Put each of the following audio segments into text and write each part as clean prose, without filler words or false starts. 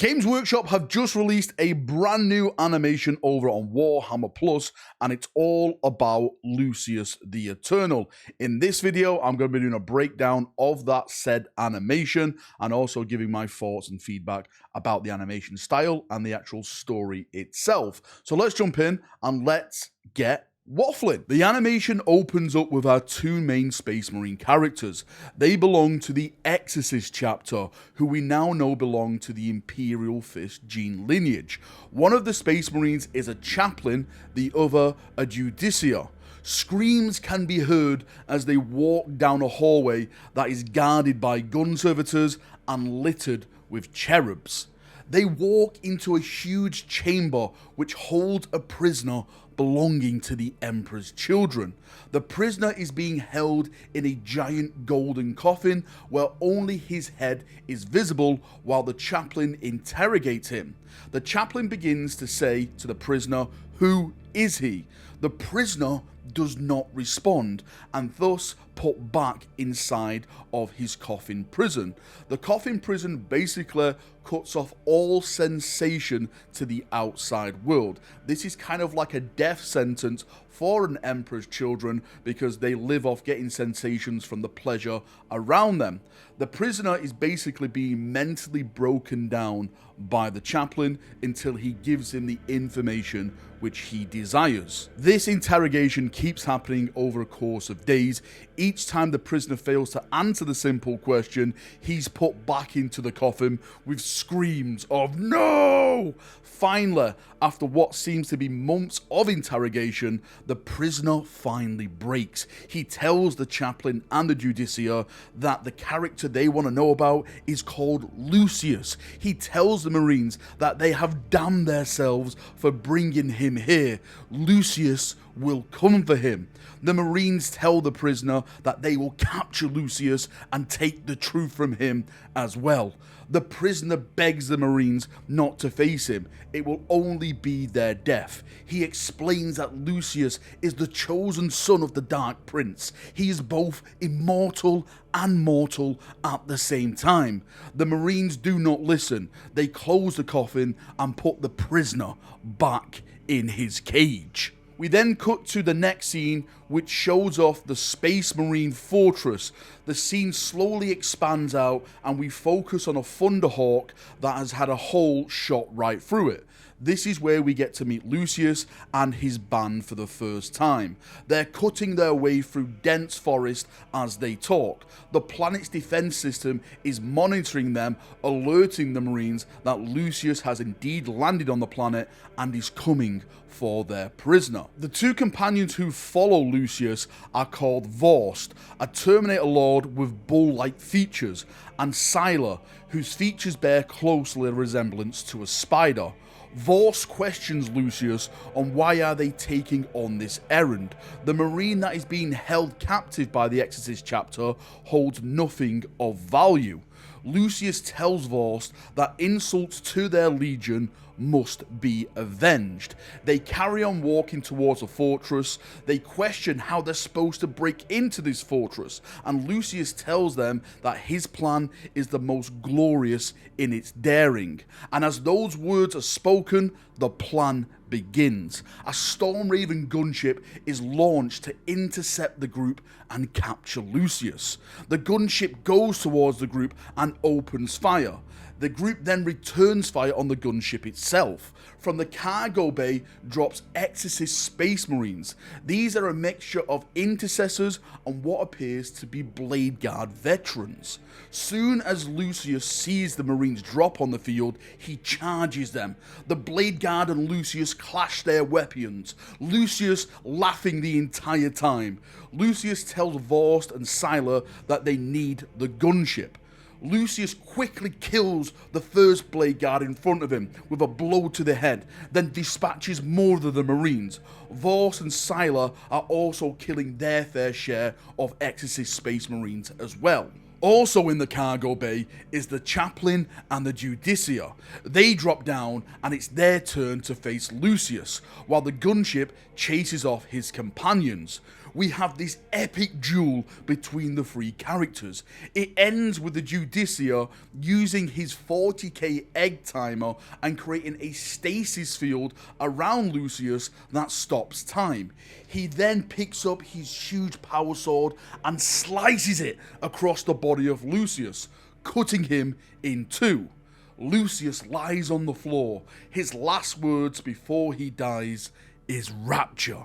Games Workshop have just released a brand new animation over on Warhammer Plus, and it's all about Lucius the Eternal. In this video, I'm going to be doing a breakdown of that said animation and also giving my thoughts and feedback about the animation style and the actual story itself. So let's jump in and let's get waffling. The animation opens up with our two main Space Marine characters. They belong to the Exorcists Chapter, who we now know belong to the Imperial Fist gene lineage. One of the Space Marines is a chaplain, the other a justiciar. Screams can be heard as they walk down a hallway that is guarded by gun servitors and littered with cherubs. They walk into a huge chamber which holds a prisoner belonging to the Emperor's children. The prisoner is being held in a giant golden coffin where only his head is visible while the chaplain interrogates him. The chaplain begins to say to the prisoner, "Who is he?" The prisoner does not respond and thus put back inside of his coffin prison. The coffin prison basically cuts off all sensation to the outside world. This is kind of like a death sentence for an emperor's children because they live off getting sensations from the pleasure around them. The prisoner is basically being mentally broken down by the chaplain until he gives him the information which he desires. This interrogation keeps happening over a course of days. Each time the prisoner fails to answer the simple question, he's put back into the coffin with screams of "No!" Finally, after what seems to be months of interrogation, the prisoner finally breaks. He tells the chaplain and the justiciar that the character they want to know about is called Lucius. He tells the Marines that they have damned themselves for bringing him here. Lucius will come for him. The Marines tell the prisoner that they will capture Lucius and take the truth from him as well. The prisoner begs the Marines not to face him. It will only be their death. He explains that Lucius is the chosen son of the Dark Prince. He is both immortal and mortal at the same time. The Marines do not listen. They close the coffin and put the prisoner back in his cage. We then cut to the next scene, which shows off the Space Marine fortress. The scene slowly expands out and we focus on a Thunderhawk that has had a hole shot right through it. This is where we get to meet Lucius and his band for the first time. They're cutting their way through dense forest as they talk. The planet's defense system is monitoring them, alerting the Marines that Lucius has indeed landed on the planet and is coming for their prisoner. The two companions who follow Lucius are called Vorst, a Terminator Lord with bull-like features, and Sylar, whose features bear closely a resemblance to a spider. Vorst questions Lucius on why are they taking on this errand. The Marine that is being held captive by the Exorcist Chapter holds nothing of value. Lucius tells Vorst that insults to their legion must be avenged. They carry on walking towards the fortress. They question how they're supposed to break into this fortress, and Lucius tells them that his plan is the most glorious in its daring. And as those words are spoken, the plan begins. A Storm Raven gunship is launched to intercept the group and capture Lucius. The gunship goes towards the group and opens fire. The group then returns fire on the gunship itself. From the cargo bay drops Exorcists Space Marines. These are a mixture of intercessors and what appears to be Blade Guard veterans. Soon as Lucius sees the Marines drop on the field, he charges them. The Blade Guard and Lucius clash their weapons, Lucius laughing the entire time. Lucius tells Vorst and Sylar that they need the gunship. Lucius quickly kills the first Blade Guard in front of him with a blow to the head, then dispatches more of the Marines. Vorst and Sylar are also killing their fair share of Exorcist Space Marines as well. Also in the cargo bay is the chaplain and the justiciar. They drop down and it's their turn to face Lucius, while the gunship chases off his companions. we have this epic duel between the three characters. It ends with the Judicia using his 40k egg timer and creating a stasis field around Lucius that stops time. He then picks up his huge power sword and slices it across the body of Lucius, cutting him in two. Lucius lies on the floor. His last words before he dies is rapture.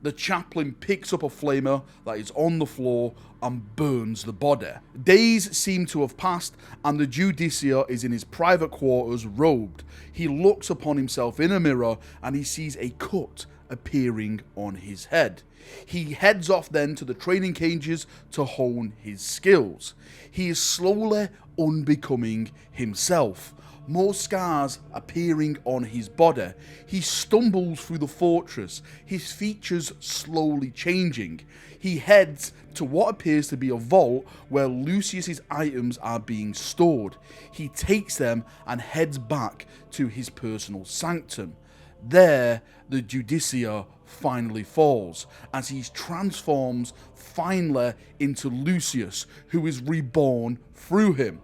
The chaplain picks up a flamer that is on the floor and burns the body. Days seem to have passed and the Judicia is in his private quarters robed. He looks upon himself in a mirror and he sees a cut appearing on his head. He heads off then to the training cages to hone his skills. He is slowly unbecoming himself. More scars appearing on his body. He stumbles through the fortress, his features slowly changing. He heads to what appears to be a vault where Lucius's items are being stored. He takes them and heads back to his personal sanctum. There, the Judicia finally falls as he transforms finally into Lucius, who is reborn through him.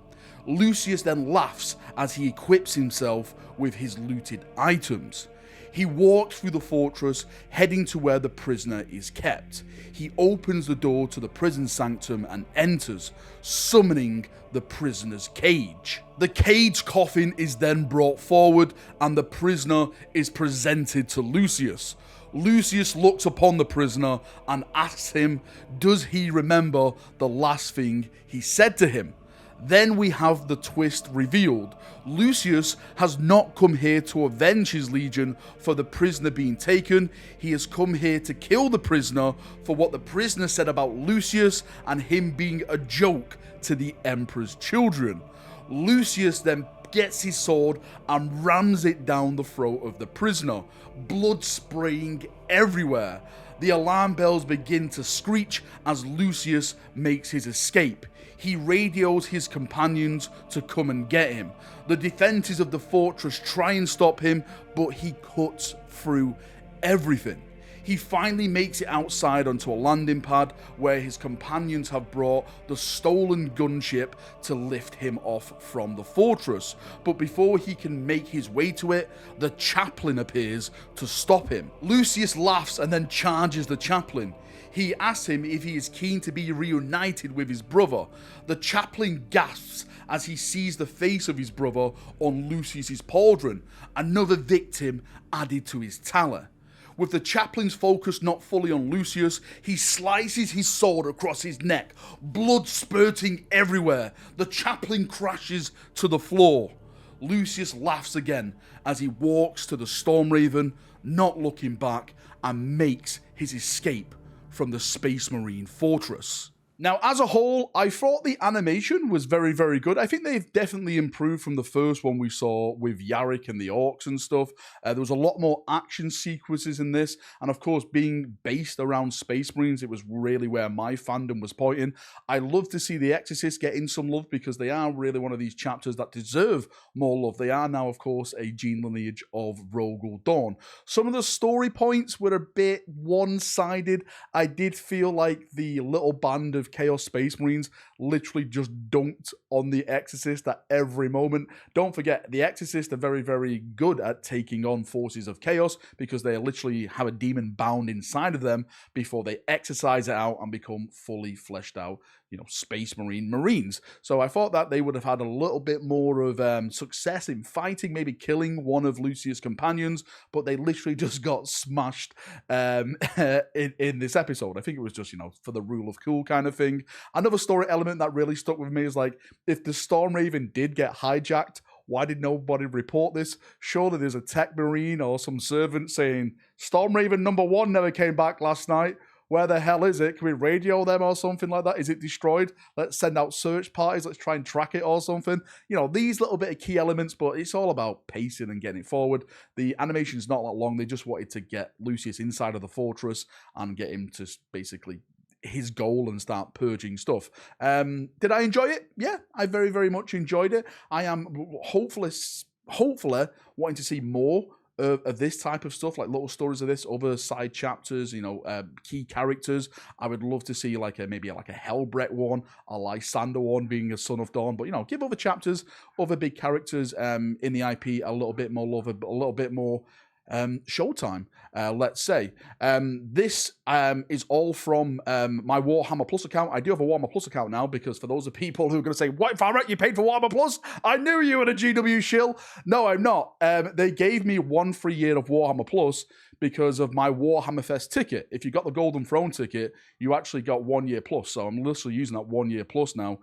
Lucius then laughs as he equips himself with his looted items. He walks through the fortress, heading to where the prisoner is kept. He opens the door to the prison sanctum and enters, summoning the prisoner's cage. The cage coffin is then brought forward and the prisoner is presented to Lucius. Lucius looks upon the prisoner and asks him, does he remember the last thing he said to him? Then we have the twist revealed. Lucius has not come here to avenge his legion for the prisoner being taken. He has come here to kill the prisoner for what the prisoner said about Lucius and him being a joke to the Emperor's children. Lucius then gets his sword and rams it down the throat of the prisoner, blood spraying everywhere. The alarm bells begin to screech as Lucius makes his escape. He radios his companions to come and get him. The defenses of the fortress try and stop him, but he cuts through everything. He finally makes it outside onto a landing pad where his companions have brought the stolen gunship to lift him off from the fortress. But before he can make his way to it, the chaplain appears to stop him. Lucius laughs and then charges the chaplain. He asks him if he is keen to be reunited with his brother. The chaplain gasps as he sees the face of his brother on Lucius's pauldron, another victim added to his tally. With the chaplain's focus not fully on Lucius, he slices his sword across his neck, blood spurting everywhere. The chaplain crashes to the floor. Lucius laughs again as he walks to the Stormraven, not looking back, and makes his escape from the Space Marine fortress. Now, as a whole, I thought the animation was very, very good. I think they've definitely improved from the first one we saw with Yarrick and the orcs and stuff. There was a lot more action sequences in this, and of course, being based around Space Marines, it was really where my fandom was pointing. I love to see the Exorcists getting some love because they are really one of these chapters that deserve more love. They are now, of course, a gene lineage of Rogel Dawn. Some of the story points were a bit one-sided. I did feel like the little band of Chaos Space Marines literally just dunked on the Exorcist at every moment. Don't forget, the Exorcist are very, very good at taking on forces of chaos because they literally have a demon bound inside of them before they exorcise it out and become fully fleshed out, Space Marines. So I thought that they would have had a little bit more of success in fighting, maybe killing one of Lucius' companions, but they literally just got smashed in this episode. I think it was just, for the rule of cool kind of thing. Another story element that really stuck with me is like, if the Stormraven did get hijacked, why did nobody report this? Surely there's a tech marine or some servant saying, Stormraven number 1 never came back last night. Where the hell is it? Can we radio them or something like that? Is it destroyed? Let's send out search parties. Let's try and track it or something. These little bit of key elements, but it's all about pacing and getting it forward. The animation's not that long. They just wanted to get Lucius inside of the fortress and get him to basically his goal and start purging stuff. Did I enjoy it? Yeah, I very, very much enjoyed it. I am hopefully wanting to see more of this type of stuff, like little stories of this, other side chapters, you know, key characters. I would love to see like maybe like a Helbret one, a Lysander one, being a Son of Dawn. But, you know, give other chapters, other big characters in the IP a little bit more love, a little bit more showtime, let's say. This is all from my Warhammer Plus account. I do have a Warhammer Plus account now, because for those of people who are going to say, "What, Valrak, you paid for Warhammer Plus? I knew you were a GW shill." No, I'm not. They gave me 1 free year of Warhammer Plus because of my Warhammer Fest ticket. If you got the Golden Throne ticket, you actually got 1 year plus. So I'm literally using that 1 year plus now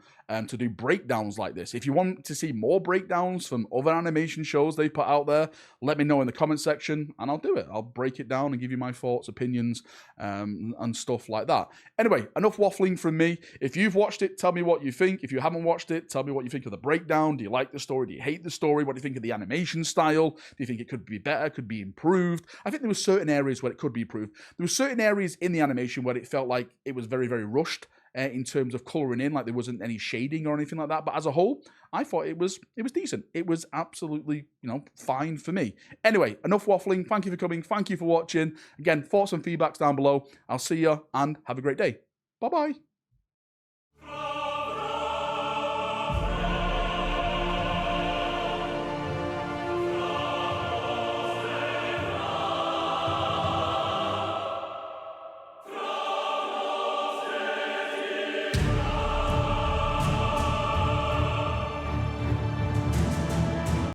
to do breakdowns like this. If you want to see more breakdowns from other animation shows they put out there, let me know in the comment section and I'll do it. I'll break it down and give you my thoughts, opinions, and stuff like that. Anyway, enough waffling from me. If you've watched it, tell me what you think. If you haven't watched it, tell me what you think of the breakdown. Do you like the story? Do you hate the story? What do you think of the animation style? Do you think it could be better, could be improved? I think there were certain areas where it could be improved. There were certain areas in the animation where it felt like it was very, very rushed in terms of colouring in, like there wasn't any shading or anything like that. But as a whole, I thought it was decent. It was absolutely, you know, fine for me. Anyway, enough waffling. Thank you for coming. Thank you for watching. Again, thoughts and feedbacks down below. I'll see you and have a great day. Bye-bye.